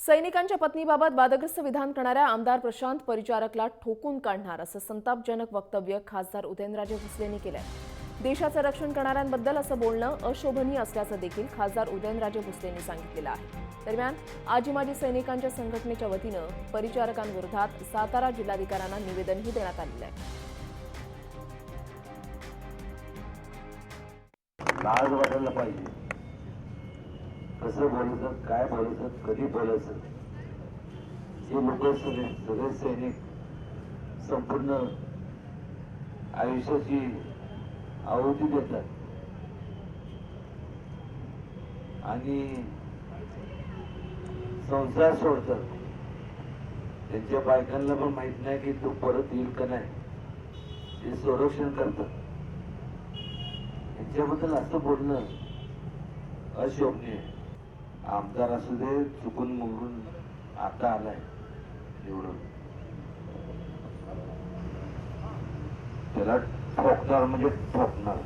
सैनिकांच्या पत्नीबाबत वादग्रस्त विधान करणाऱ्या आमदार प्रशांत परिचारकला ठोकून काढणार असं संतापजनक वक्तव्य खासदार उदयनराजे भोसलेंनी केलंय। देशाचं रक्षण करणाऱ्यांबद्दल असं बोलणं अशोभनीय असल्याचं देखील खासदार उदयनराजे भोसलेंनी सांगितलेलं आहे। दरम्यान आजी माजी सैनिकांच्या संघटनेच्या वतीनं परिचारकांविरोधात सातारा जिल्हाधिकाऱ्यांना निवेदनही देण्यात आलेलं आहे। लाज वाटायला पाहिजे, कसं बोलायचं, काय बोलायचं, कधी बोलायचं, हे लोक सगळे सैनिक संपूर्ण आयुष्याची आहुती देतात आणि संसार सोडतात। त्यांच्या बायकांना पण माहित नाही की तो परत येईल का नाही, ते संरक्षण करतात। यांच्याबद्दल असं बोलणं अशोभनीय। आमदार असू दे, चुकून मुंगून आता आलाय निवडून, त्याला ठोकणार म्हणजे ठोकणार।